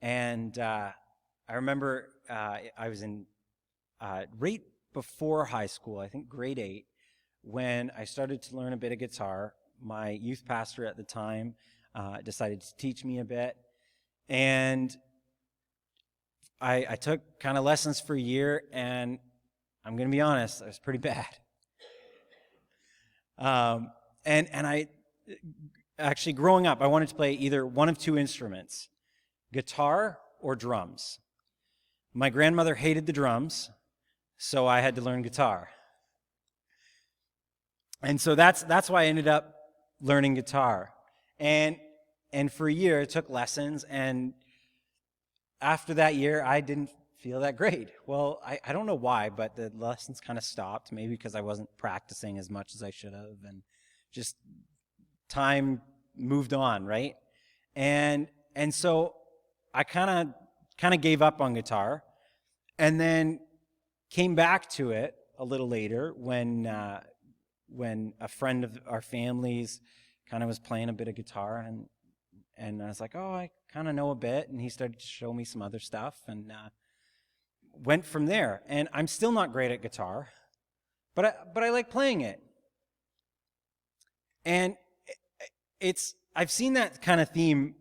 And I remember I was in right before high school, I think grade 8, when I started to learn a bit of guitar. My youth pastor at the time decided to teach me a bit. And I took kind of lessons for a year, and I'm going to be honest, I was pretty bad. And I actually, growing up, I wanted to play either one of two instruments, guitar or drums. My grandmother hated the drums, so I had to learn guitar. And so that's why I ended up learning guitar. And for a year, I took lessons, and after that year, I didn't feel that great. Well, I don't know why, but the lessons kind of stopped, maybe because I wasn't practicing as much as I should have, and just time moved on, right? And so I kind of gave up on guitar, and then came back to it a little later when a friend of our family's kind of was playing a bit of guitar, and I was like, oh, I kind of know a bit, and he started to show me some other stuff, and went from there. And I'm still not great at guitar, but I like playing it. And I've seen that kind of theme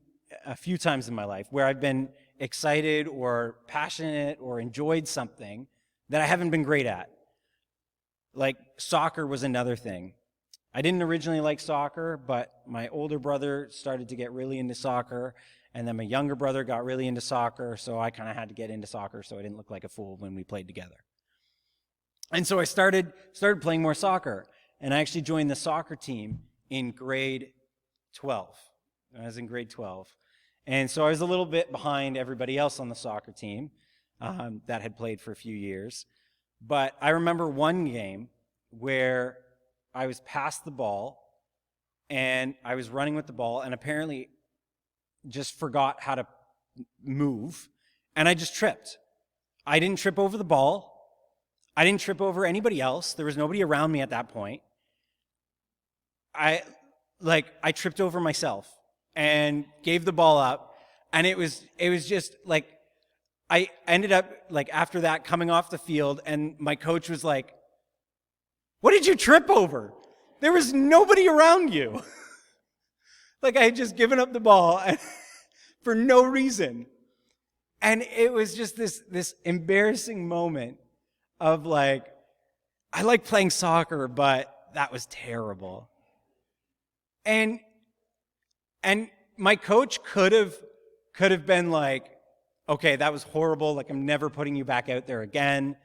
a few times in my life, where I've been excited or passionate or enjoyed something that I haven't been great at. Like soccer was another thing. I didn't originally like soccer, but my older brother started to get really into soccer, and then my younger brother got really into soccer, so I kind of had to get into soccer so I didn't look like a fool when we played together. And so I started playing more soccer, and I actually joined the soccer team in grade 12. I was in grade 12. And so I was a little bit behind everybody else on the soccer team that had played for a few years. But I remember one game where I was past the ball, and I was running with the ball, and apparently just forgot how to move, and I just tripped. I didn't trip over the ball. I didn't trip over anybody else. There was nobody around me at that point. I tripped over myself and gave the ball up, and it was just like, I ended up, like, after that, coming off the field, and my coach was like, what did you trip over? There was nobody around you. Like, I had just given up the ball for no reason. And it was just this embarrassing moment of, like, I like playing soccer, but that was terrible. And my coach could have been like, okay, that was horrible. Like, I'm never putting you back out there again.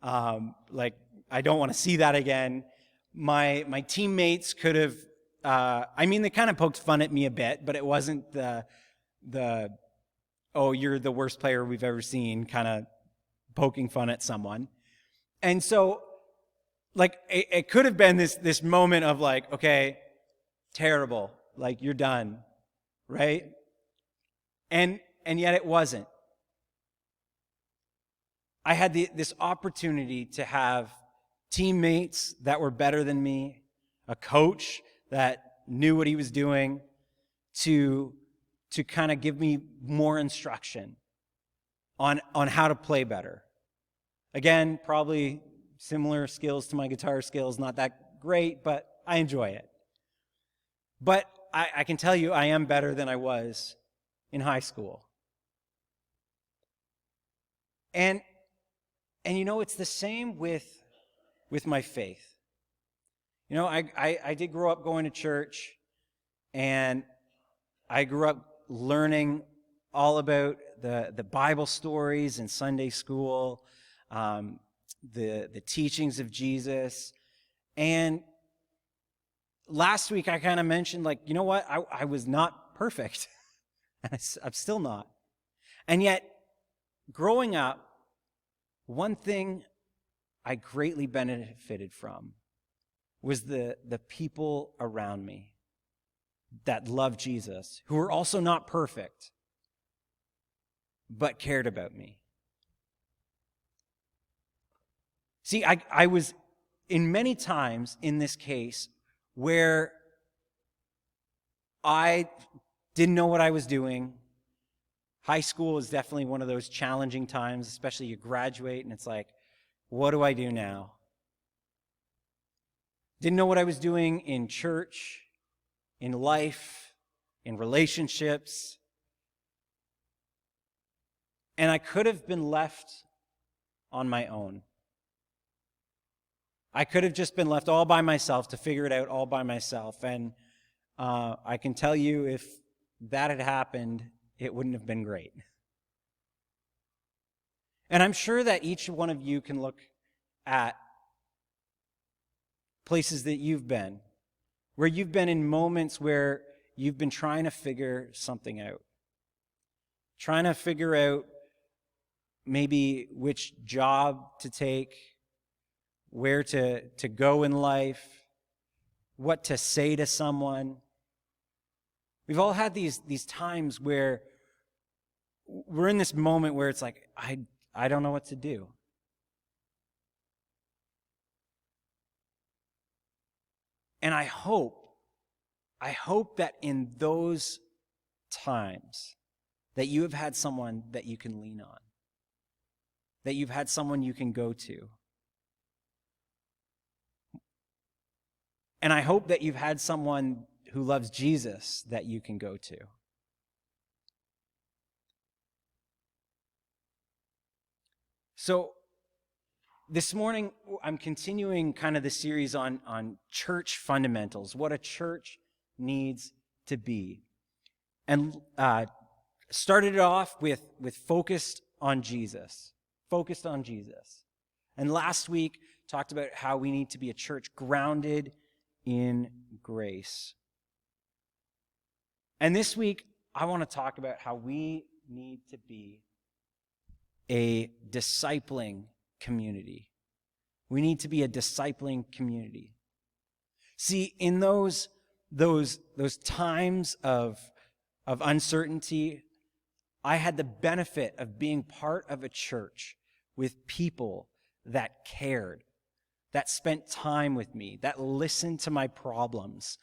Like, I don't want to see that again. My teammates could have, they kind of poked fun at me a bit, but it wasn't the oh, you're the worst player we've ever seen kind of poking fun at someone. And so, like, it could have been this moment of, like, okay, terrible, like, you're done, right? And yet it wasn't. I had this opportunity to have teammates that were better than me, a coach that knew what he was doing, to kind of give me more instruction on how to play better. Again, probably similar skills to my guitar skills, not that great, but I enjoy it. But I can tell you I am better than I was in high school. And you know, it's the same with my faith. You know, I did grow up going to church, and I grew up learning all about the Bible stories in Sunday school, the teachings of Jesus. And last week I kind of mentioned, like, you know what? I was not perfect. And I'm still not. And yet, growing up, one thing I greatly benefited from was the people around me that loved Jesus, who were also not perfect, but cared about me. See, I was in many times in this case where I didn't know what I was doing. High school is definitely one of those challenging times, especially you graduate and it's like, what do I do now? Didn't know what I was doing in church, in life, in relationships. And I could have been left on my own. I could have just been left all by myself to figure it out all by myself. And I can tell you, if that had happened, it wouldn't have been great. And I'm sure that each one of you can look at places that you've been, where you've been in moments where you've been trying to figure something out. Trying to figure out maybe which job to take, where to go in life, what to say to someone. We've all had these times where we're in this moment where it's like, I don't know what to do. And I hope that in those times that you have had someone that you can lean on, that you've had someone you can go to. And I hope that you've had someone who loves Jesus that you can go to. So this morning, I'm continuing kind of the series on church fundamentals, what a church needs to be. And started it off with focused on Jesus. Focused on Jesus. And last week, talked about how we need to be a church grounded in grace. And this week, I want to talk about how we need to be a discipling community. We need to be a discipling community. See, in those times of uncertainty, I had the benefit of being part of a church with people that cared, that spent time with me, that listened to my problems.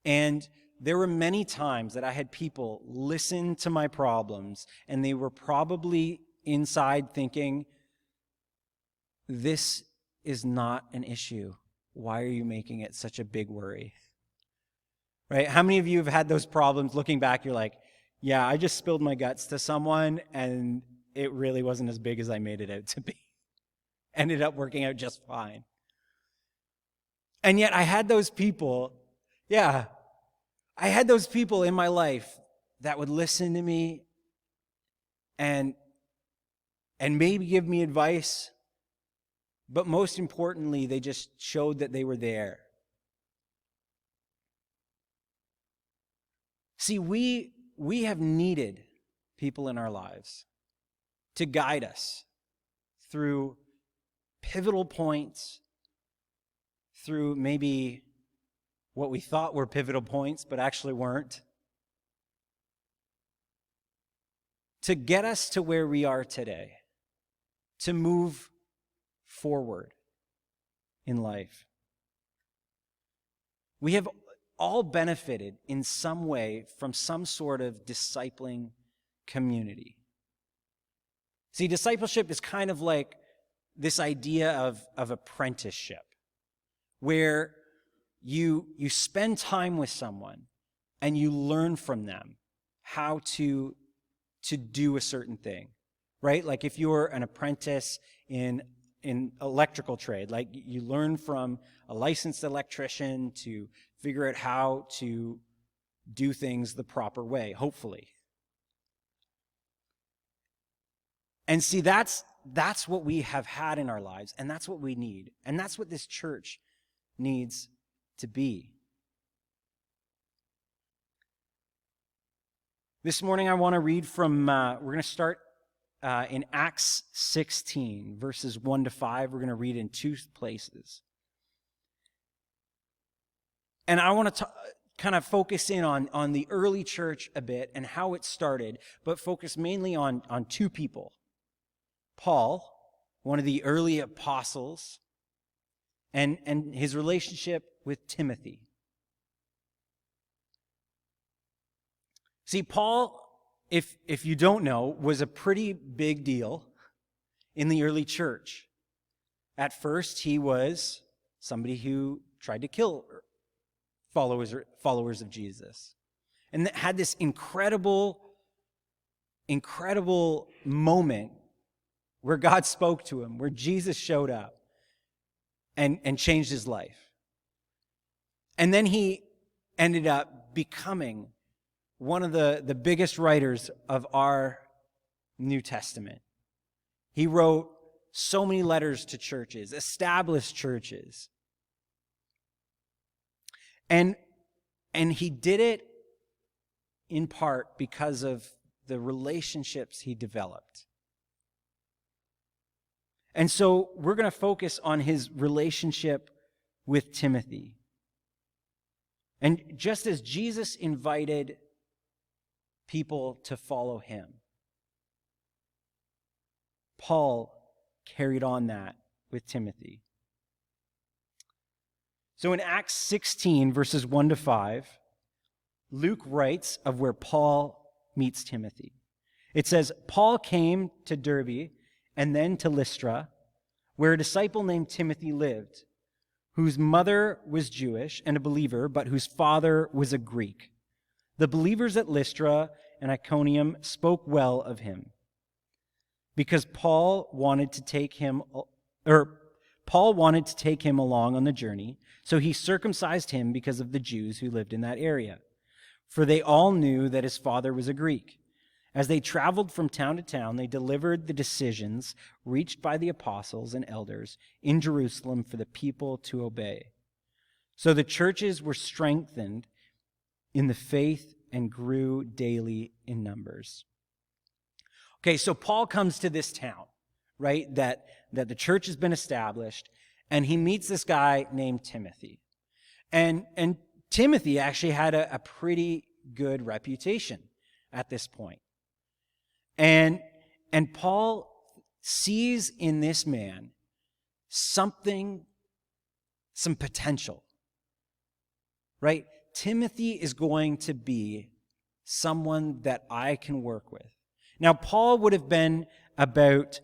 And there were many times that I had people listen to my problems, and they were probably inside thinking, this is not an issue. Why are you making it such a big worry? Right? How many of you have had those problems? Looking back, you're like, yeah, I just spilled my guts to someone, and it really wasn't as big as I made it out to be. Ended up working out just fine. And yet I had those people, I had those people in my life that would listen to me and maybe give me advice, but most importantly, they just showed that they were there. See, we have needed people in our lives to guide us through pivotal points, through maybe what we thought were pivotal points, but actually weren't, to get us to where we are today, to move forward in life. We have all benefited in some way from some sort of discipling community. See, discipleship is kind of like this idea of apprenticeship, where you spend time with someone and you learn from them how to do a certain thing, right? Like if you're an apprentice in electrical trade, like you learn from a licensed electrician to figure out how to do things the proper way, hopefully. And see, that's what we have had in our lives, and that's what we need. And that's what this church needs to be. This morning I want to read from, we're going to start in Acts 16, verses 1 to 5. We're going to read in two places. And I want to kind of focus in on the early church a bit and how it started, but focus mainly on two people. Paul, one of the early apostles, and his relationship with Timothy. See, Paul if you don't know, was a pretty big deal in the early church. At first, he was somebody who tried to kill followers of Jesus, and had this incredible moment where God spoke to him, where Jesus showed up and changed his life. And then he ended up becoming one of the biggest writers of our New Testament. He wrote so many letters to churches, established churches. And he did it in part because of the relationships he developed. And so we're going to focus on his relationship with Timothy. And just as Jesus invited people to follow him, Paul carried on that with Timothy. So in Acts 16, verses 1 to 5, Luke writes of where Paul meets Timothy. It says, Paul came to Derbe and then to Lystra, where a disciple named Timothy lived, whose mother was Jewish and a believer, but whose father was a Greek. The believers at Lystra and Iconium spoke well of him, because Paul wanted to take him along on the journey, so he circumcised him because of the Jews who lived in that area. For they all knew that his father was a Greek. As they traveled from town to town, they delivered the decisions reached by the apostles and elders in Jerusalem for the people to obey. So the churches were strengthened in the faith and grew daily in numbers. Okay, so Paul comes to this town, right, that the church has been established, and he meets this guy named Timothy. And Timothy actually had a pretty good reputation at this point. And Paul sees in this man some potential, right? Timothy is going to be someone that I can work with. Now, Paul would have been about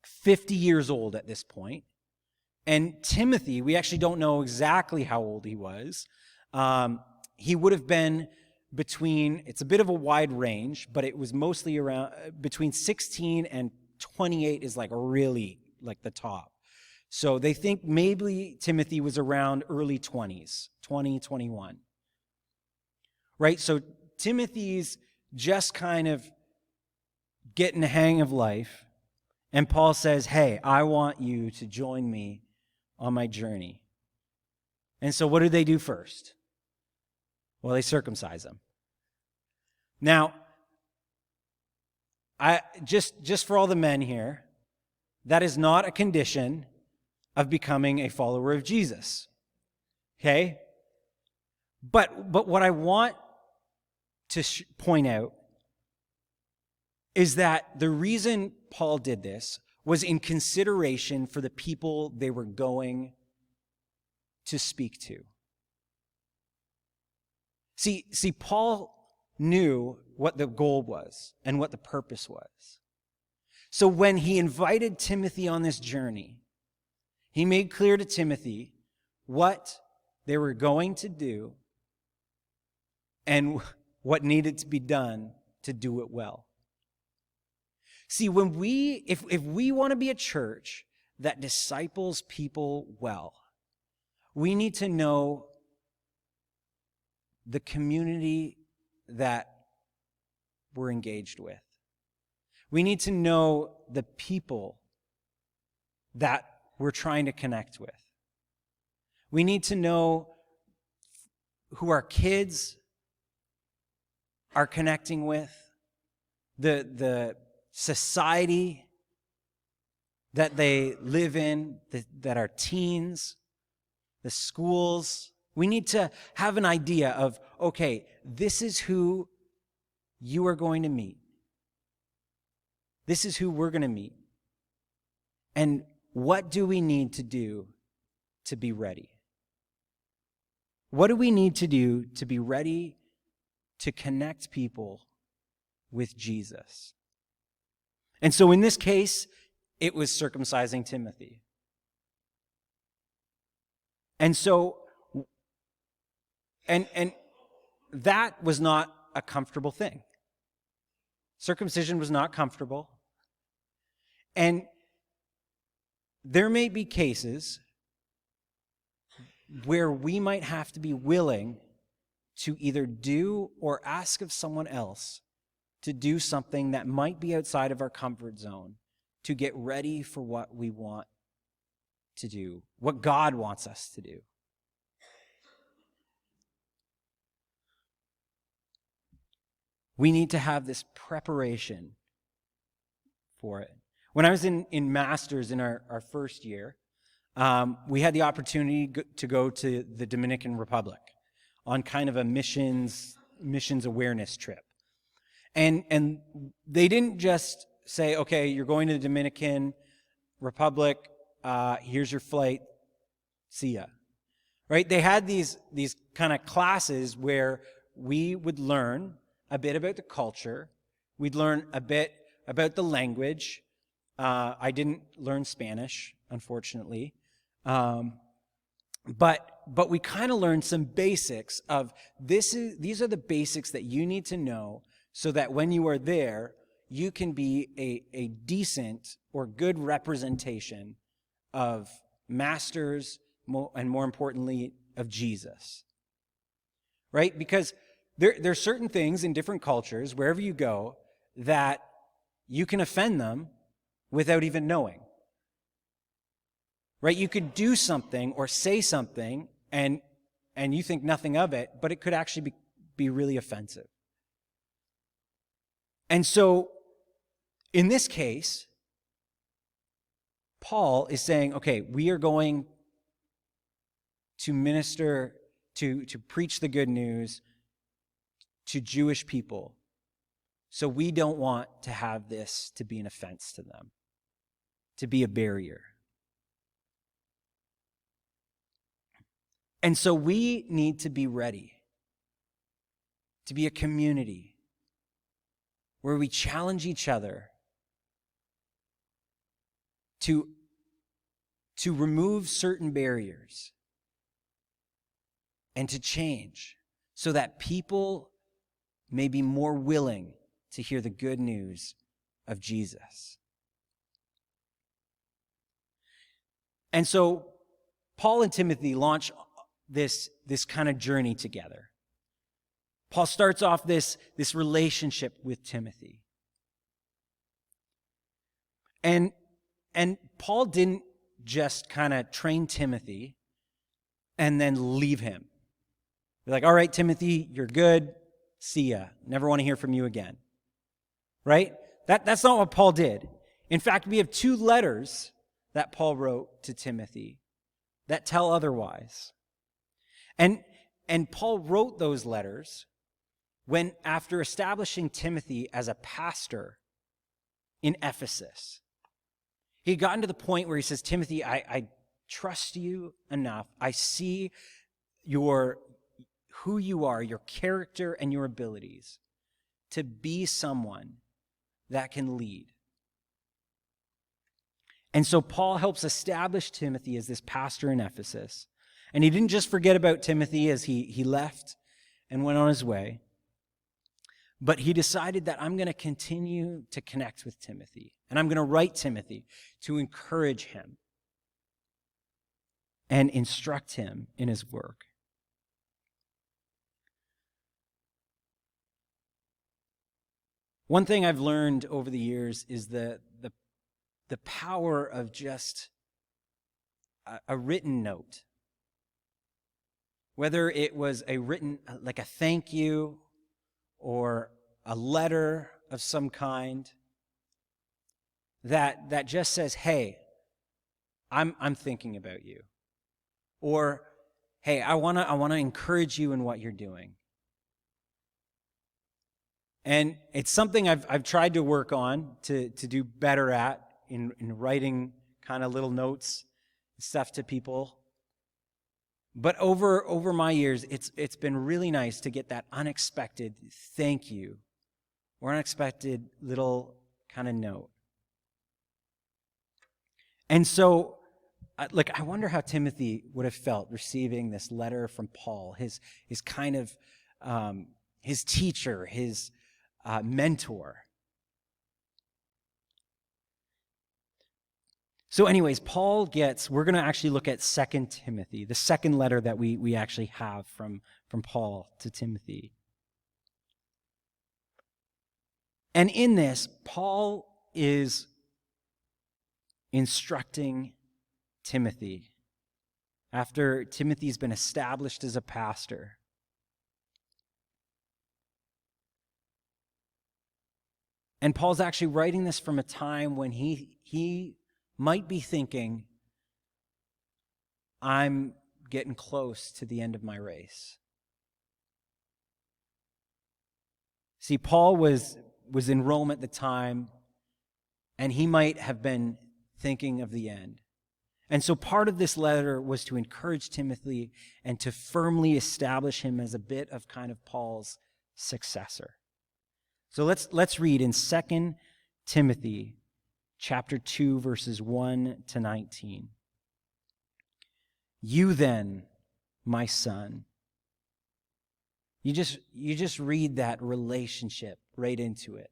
50 years old at this point. And Timothy, we actually don't know exactly how old he was. He would have been between, it's a bit of a wide range, but it was mostly around between 16 and 28 is like really like the top. So they think maybe Timothy was around early 20s, 20, 21. Right? So Timothy's just kind of getting the hang of life. And Paul says, hey, I want you to join me on my journey. And so what do they do first? Well, they circumcise him. Now, I just for all the men here, that is not a condition of becoming a follower of Jesus. Okay? But what I want to point out is that the reason Paul did this was in consideration for the people they were going to speak to. See, Paul knew what the goal was and what the purpose was. So when he invited Timothy on this journey, he made clear to Timothy what they were going to do and what needed to be done to do it well. See, if we want to be a church that disciples people well, we need to know the community that we're engaged with. We need to know the people that we're trying to connect with. We need to know who our kids are connecting with, the society that they live in, that our teens, the schools. We need to have an idea of, okay, this is who you are going to meet. This is who we're going to meet. And what do we need to do to be ready? What do we need to do to be ready to connect people with Jesus. And so in this case, it was circumcising Timothy. And so, and that was not a comfortable thing. Circumcision was not comfortable. And there may be cases where we might have to be willing to either do or ask of someone else to do something that might be outside of our comfort zone to get ready for what we want to do, what God wants us to do. We need to have this preparation for it. When I was in Masters in our first year, we had the opportunity to go to the Dominican Republic on kind of a missions awareness trip. And they didn't just say, okay, you're going to the Dominican Republic, here's your flight, see ya. Right? They had these kind of classes where we would learn a bit about the culture. We'd learn a bit about the language. I didn't learn Spanish, unfortunately. But we kind of learned some basics of these are the basics that you need to know so that when you are there, you can be a decent or good representation of Masters and more importantly, of Jesus. Right? Because there are certain things in different cultures, wherever you go, that you can offend them without even knowing. Right? You could do something or say something and you think nothing of it, but it could actually be really offensive. And so, in this case, Paul is saying, okay, we are going to minister, to preach the good news to Jewish people. So we don't want to have this to be an offense to them, to be a barrier. And so we need to be ready to be a community where we challenge each other to remove certain barriers and to change so that people may be more willing to hear the good news of Jesus. And so Paul and Timothy launch this kind of journey together. Paul starts off this relationship with Timothy. And Paul didn't just kind of train Timothy and then leave him. Be like, all right, Timothy, you're good. See ya. Never want to hear from you again. Right? That's not what Paul did. In fact, we have 2 letters that Paul wrote to Timothy that tell otherwise. And Paul wrote those letters when, after establishing Timothy as a pastor in Ephesus, he had gotten to the point where he says, Timothy, I trust you enough. I see who you are, your character and your abilities to be someone that can lead. And so Paul helps establish Timothy as this pastor in Ephesus. And he didn't just forget about Timothy as he left and went on his way, but he decided that I'm going to continue to connect with Timothy, and I'm going to write Timothy to encourage him and instruct him in his work. One thing I've learned over the years is the power of just a written note. Whether it was a written, like a thank you, or a letter of some kind, that just says, hey, I'm thinking about you. Or, hey, I wanna encourage you in what you're doing. And it's something I've tried to work on to do better at in writing kind of little notes and stuff to people. But over my years, it's been really nice to get that unexpected thank you or unexpected little kind of note. And so, I wonder how Timothy would have felt receiving this letter from Paul, his kind of, his teacher, his mentor. So anyways, we're going to actually look at 2 Timothy, the second letter that we actually have from Paul to Timothy. And in this, Paul is instructing Timothy after Timothy's been established as a pastor. And Paul's actually writing this from a time when he might be thinking, I'm getting close to the end of my race. See, Paul was in Rome at the time, and he might have been thinking of the end. And so part of this letter was to encourage Timothy and to firmly establish him as a bit of kind of Paul's successor. So let's read in 2 Timothy chapter 2, verses 1 to 19. You then, my son. You just read that relationship right into it.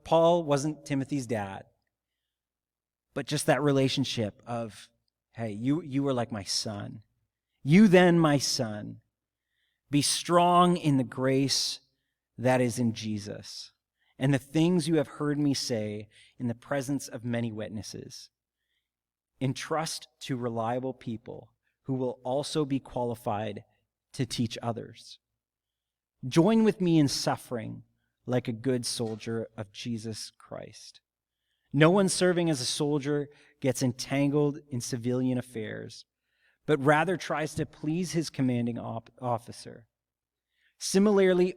Paul wasn't Timothy's dad, but just that relationship of, hey, you were like my son. You then, my son, be strong in the grace that is in Jesus, and the things you have heard me say in the presence of many witnesses. Entrust to reliable people who will also be qualified to teach others. Join with me in suffering like a good soldier of Jesus Christ. No one serving as a soldier gets entangled in civilian affairs, but rather tries to please his commanding officer. Similarly,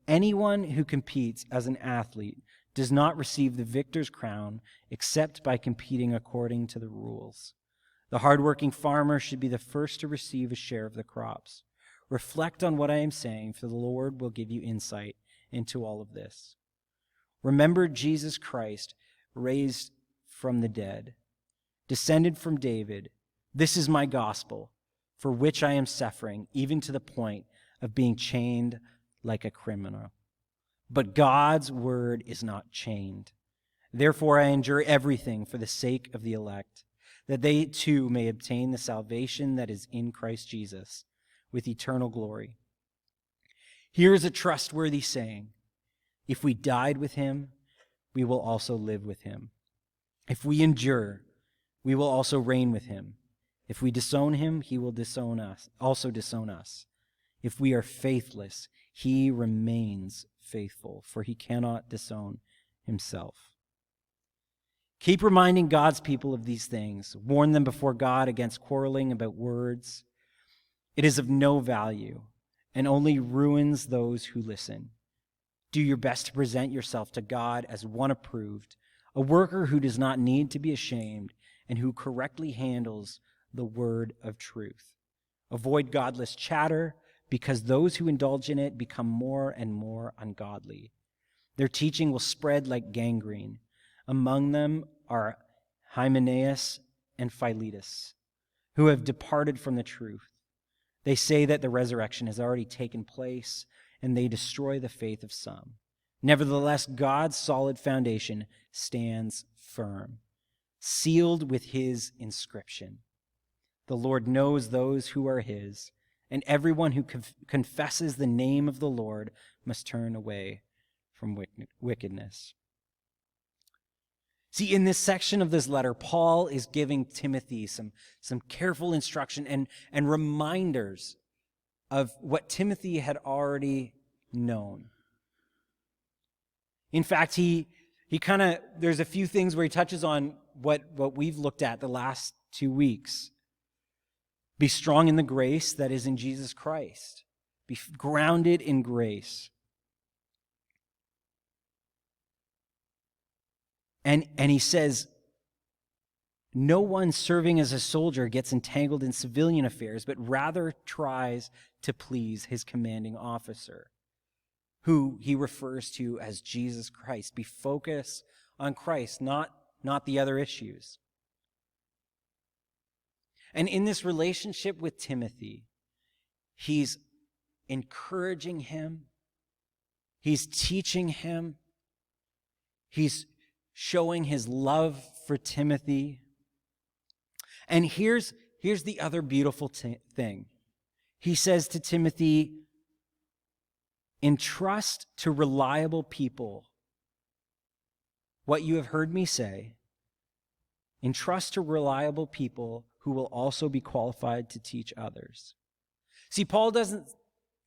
anyone who competes as an athlete does not receive the victor's crown except by competing according to the rules. The hardworking farmer should be the first to receive a share of the crops. Reflect on what I am saying, for the Lord will give you insight into all of this. Remember Jesus Christ, raised from the dead, descended from David. This is my gospel, for which I am suffering, even to the point of being chained like a criminal. But God's word is not chained. Therefore I endure everything for the sake of the elect, that they too may obtain the salvation that is in Christ Jesus, with eternal glory. Here is a trustworthy saying: if we died with him, we will also live with him. If we endure, we will also reign with him. If we disown him, he will also disown us. If we are faithless, he remains faithful, for he cannot disown himself. Keep reminding God's people of these things. Warn them before God against quarreling about words. It is of no value and only ruins those who listen. Do your best to present yourself to God as one approved, a worker who does not need to be ashamed and who correctly handles the word of truth. Avoid godless chatter, because those who indulge in it become more and more ungodly. Their teaching will spread like gangrene. Among them are Hymenaeus and Philetus, who have departed from the truth. They say that the resurrection has already taken place, and they destroy the faith of some. Nevertheless, God's solid foundation stands firm, sealed with his inscription. The Lord knows those who are his, and everyone who confesses the name of the Lord must turn away from wickedness. See, in this section of this letter, Paul is giving Timothy some careful instruction and reminders of what Timothy had already known. In fact, there's a few things where he touches on what we've looked at the last 2 weeks. Be strong in the grace that is in Jesus Christ. Be grounded in grace. And he says, no one serving as a soldier gets entangled in civilian affairs, but rather tries to please his commanding officer, who he refers to as Jesus Christ. Be focused on Christ, not the other issues. And in this relationship with Timothy, he's encouraging him, he's teaching him, he's showing his love for Timothy. And here's the other beautiful thing. He says to Timothy, entrust to reliable people what you have heard me say. Entrust to reliable people who will also be qualified to teach others. See, Paul doesn't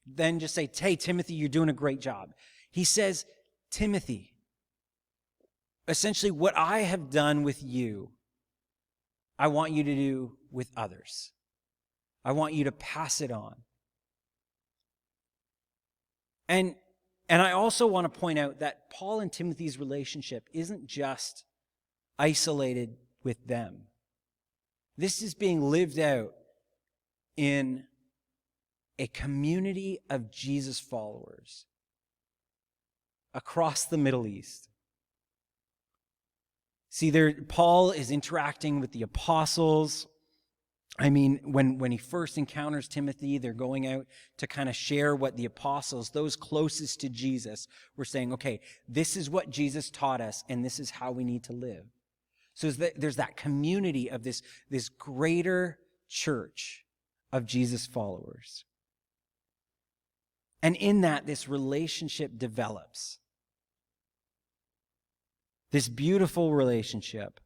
then just say, hey, Timothy, you're doing a great job. He says, Timothy, essentially what I have done with you, I want you to do with others. I want you to pass it on. And I also want to point out that Paul and Timothy's relationship isn't just isolated with them. This is being lived out in a community of Jesus followers across the Middle East. See, Paul is interacting with the apostles. I mean, when he first encounters Timothy, they're going out to kind of share what the apostles, those closest to Jesus, were saying, okay, this is what Jesus taught us, and this is how we need to live. So there's that community of this greater church of Jesus followers. And in that, this relationship develops. This beautiful relationship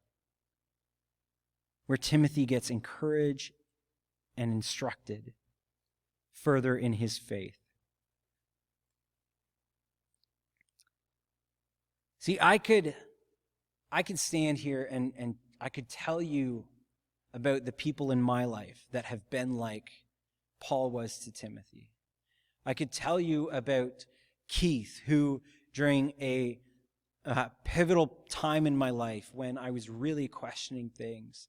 where Timothy gets encouraged and instructed further in his faith. See, I could stand here and I could tell you about the people in my life that have been like Paul was to Timothy. I could tell you about Keith, who during a pivotal time in my life when I was really questioning things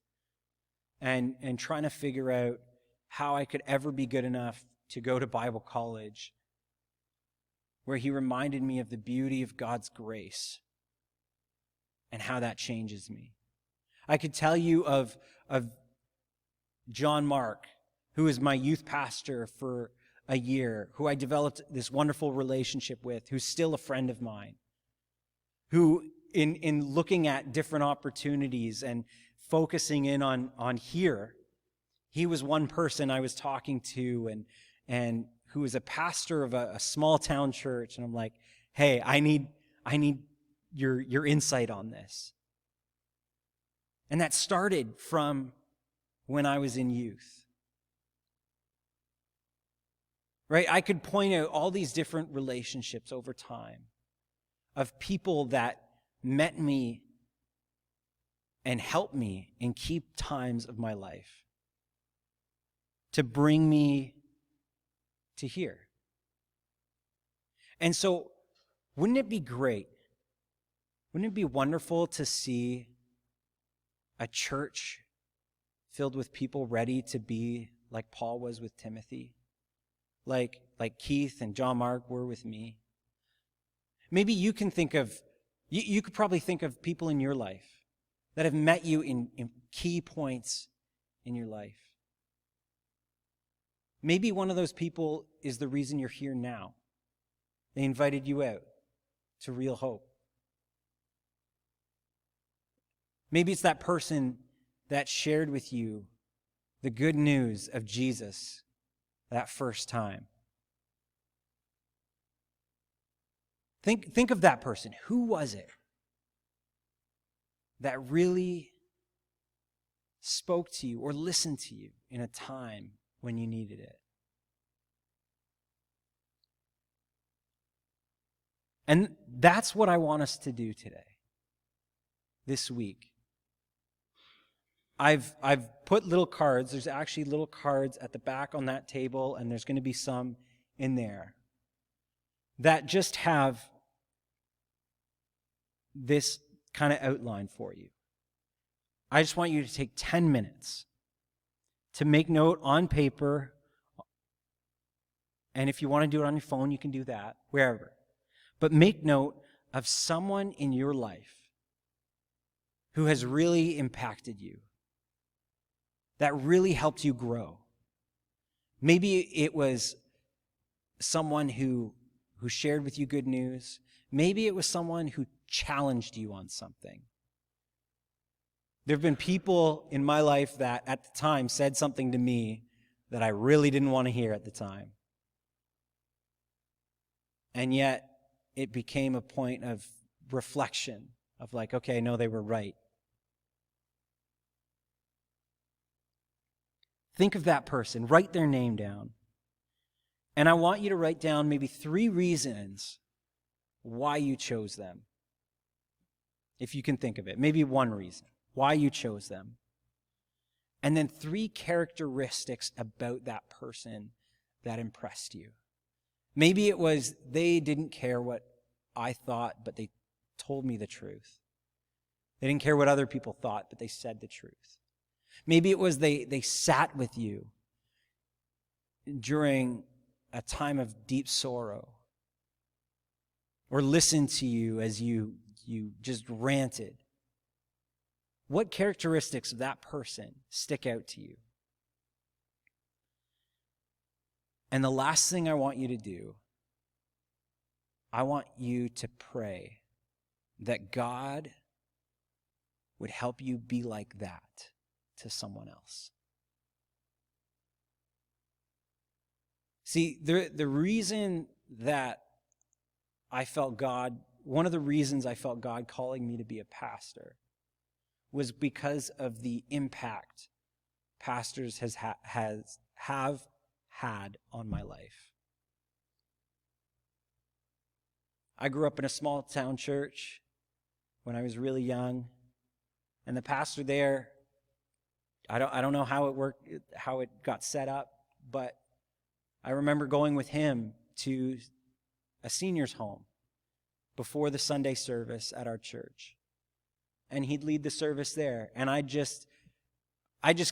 and trying to figure out how I could ever be good enough to go to Bible college, where he reminded me of the beauty of God's grace and how that changes me. I could tell you of John Mark, who was my youth pastor for a year, who I developed this wonderful relationship with, who's still a friend of mine, who in looking at different opportunities and focusing in on here, he was one person I was talking to and who was a pastor of a small town church, and I'm like, hey, I need your insight on this. And that started from when I was in youth. Right? I could point out all these different relationships over time of people that met me and helped me in key times of my life to bring me to here. And so, wouldn't it be great? Wouldn't it be wonderful to see a church filled with people ready to be like Paul was with Timothy? Like Keith and John Mark were with me. Maybe you can think of, you could probably think of people in your life that have met you in key points in your life. Maybe one of those people is the reason you're here now. They invited you out to Real Hope. Maybe it's that person that shared with you the good news of Jesus that first time. Think of that person. Who was it that really spoke to you or listened to you in a time when you needed it? And that's what I want us to do today, this week. I've put little cards. There's actually little cards at the back on that table, and there's going to be some in there that just have this kind of outline for you. I just want you to take 10 minutes to make note on paper And if you want to do it on your phone, you can do that, wherever. But make note of someone in your life who has really impacted you, that really helped you grow. Maybe it was someone who shared with you good news. Maybe it was someone who challenged you on something. There have been people in my life that at the time said something to me that I really didn't want to hear at the time. And yet it became a point of reflection, of like, okay, no, they were right. Think of that person, write their name down. And I want you to write down maybe 3 reasons why you chose them. If you can think of it, maybe 1 reason why you chose them. And then 3 characteristics about that person that impressed you. Maybe it was they didn't care what I thought, but they told me the truth. They didn't care what other people thought, but they said the truth. Maybe it was they sat with you during a time of deep sorrow, or listened to you as you just ranted. What characteristics of that person stick out to you? And the last thing I want you to do, I want you to pray that God would help you be like that to someone else. See, the reason that I felt God, one of the reasons I felt God calling me to be a pastor was because of the impact pastors have had on my life. I grew up in a small town church when I was really young, and the pastor there, I don't know how it worked, how it got set up, but I remember going with him to a senior's home before the Sunday service at our church. And he'd lead the service there. And I just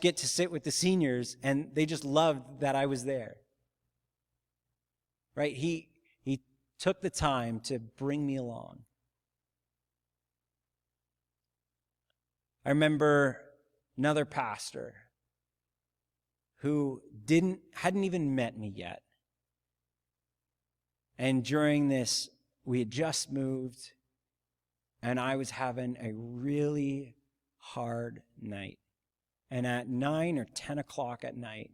get to sit with the seniors, and they just loved that I was there. Right? He took the time to bring me along. I remember another pastor who hadn't even met me yet. And during this, we had just moved, and I was having a really hard night. And at 9 or 10 o'clock at night,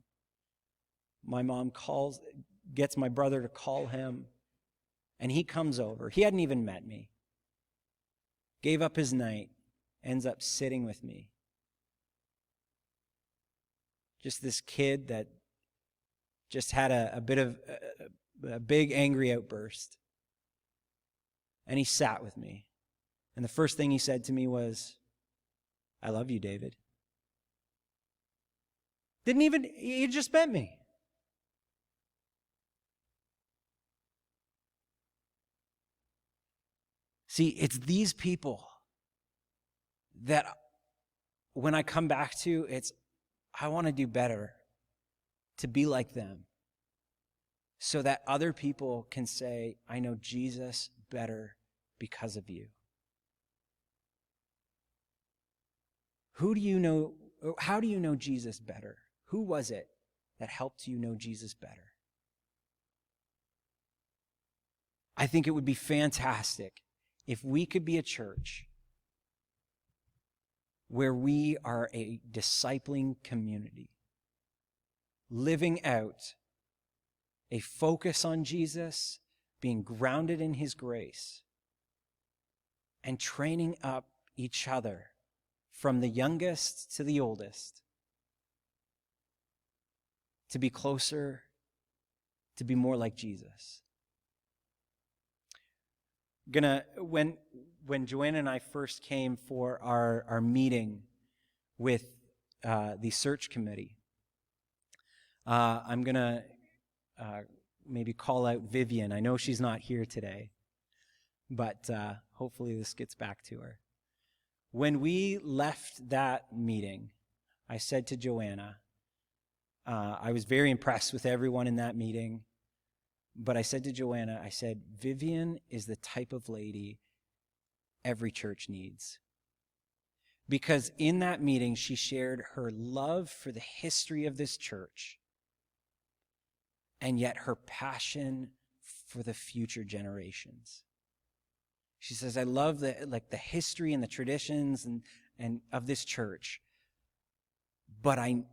my mom gets my brother to call him, and he comes over. He hadn't even met me. Gave up his night, ends up sitting with me. Just this kid that just had a bit of a big angry outburst. And he sat with me. And the first thing he said to me was, "I love you, David." He just met me. See, it's these people that when I come back to, I want to do better, to be like them, so that other people can say, "I know Jesus better because of you." Who do you know? How do you know Jesus better? Who was it that helped you know Jesus better? I think it would be fantastic if we could be a church where we are a discipling community, living out a focus on Jesus, being grounded in his grace, and training up each other from the youngest to the oldest to be closer, to be more like Jesus. When Joanna and I first came for our meeting with the search committee, I'm going to maybe call out Vivian. I know she's not here today, but hopefully this gets back to her. When we left that meeting, I said to Joanna, I was very impressed with everyone in that meeting. But I said to Joanna, I said, Vivian is the type of lady every church needs. Because in that meeting, she shared her love for the history of this church and yet her passion for the future generations. She says, I love the history and the traditions and of this church, but I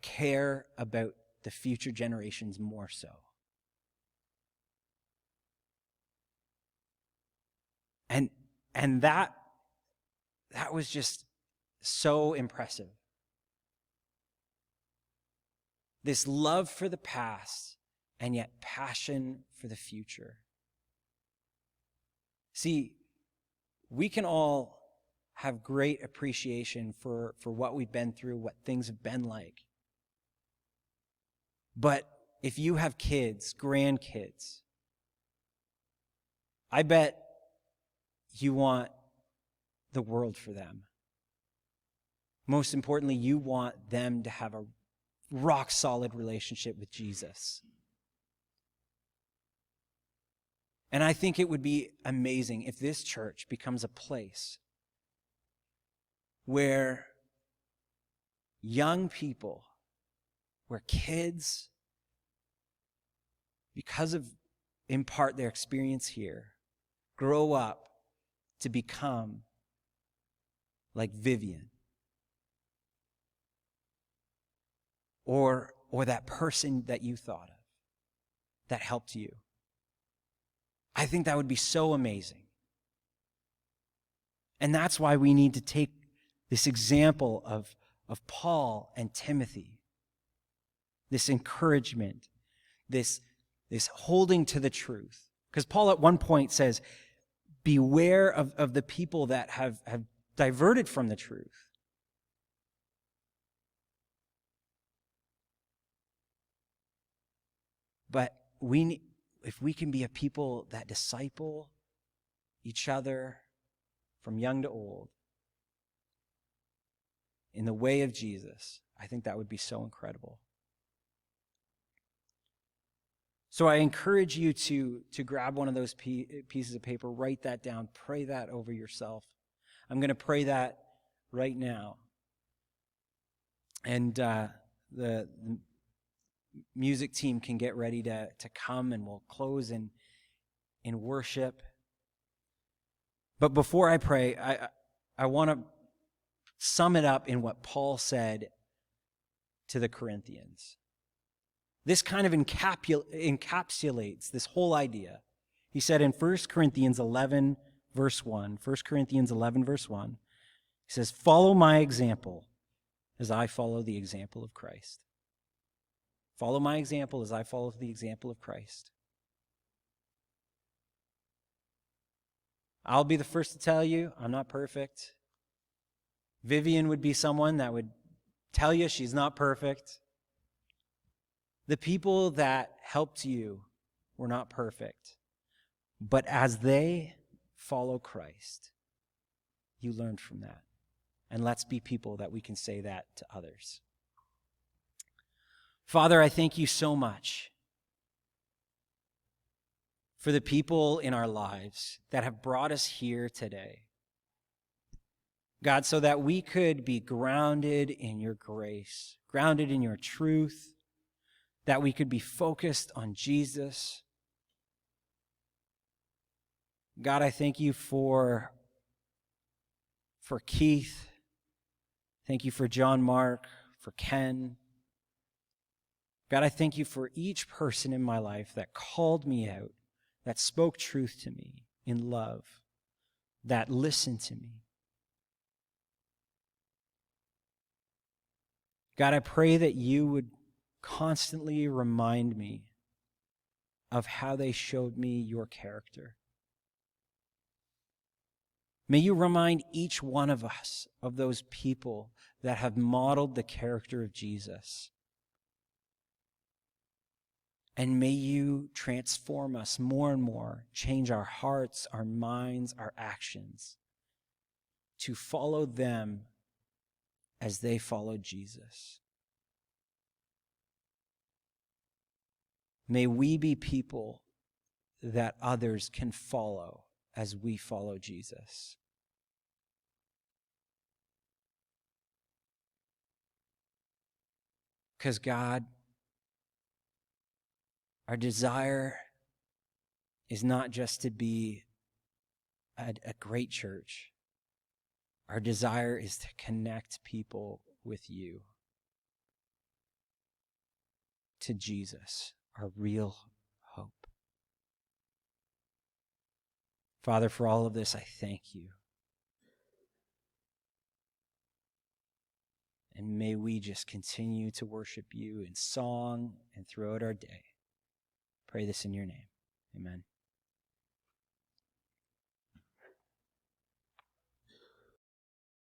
care about the future generations more so. And that was just so impressive. This love for the past and yet passion for the future. See, we can all have great appreciation for what we've been through, what things have been like. But if you have kids, grandkids, I bet you want the world for them. Most importantly, you want them to have a rock-solid relationship with Jesus. And I think it would be amazing if this church becomes a place where young people, where kids, because of, in part, their experience here, grow up to become like Vivian. Or that person that you thought of that helped you. I think that would be so amazing. And that's why we need to take this example of Paul and Timothy, this encouragement, this holding to the truth. Because Paul at one point says, beware of the people that have diverted from the truth. But if we can be a people that disciple each other from young to old in the way of Jesus, I think that would be so incredible. So I encourage you to grab one of those pieces of paper, write that down, pray that over yourself. I'm going to pray that right now. And the music team can get ready to come, and we'll close in worship. But before I pray, I want to sum it up in what Paul said to the Corinthians. This kind of encapsulates this whole idea. He said in 1 Corinthians 11, verse 1, 1 Corinthians 11, verse 1, he says, follow my example as I follow the example of Christ. Follow my example as I follow the example of Christ. I'll be the first to tell you, I'm not perfect. Vivian would be someone that would tell you she's not perfect. The people that helped you were not perfect. But as they follow Christ, you learned from that. And let's be people that we can say that to others. Father, I thank you so much for the people in our lives that have brought us here today. God, so that we could be grounded in your grace, grounded in your truth, that we could be focused on Jesus. God, I thank you for Keith. Thank you for John Mark, for Ken. God, I thank you for each person in my life that called me out, that spoke truth to me in love, that listened to me. God, I pray that you would constantly remind me of how they showed me your character. May you remind each one of us of those people that have modeled the character of Jesus. And may you transform us more and more, change our hearts, our minds, our actions, to follow them as they followed Jesus. May we be people that others can follow as we follow Jesus. Because God, our desire is not just to be a great church. Our desire is to connect people with you, to Jesus, our real hope. Father, for all of this, I thank you. And may we just continue to worship you in song and throughout our day. Pray this in your name. Amen.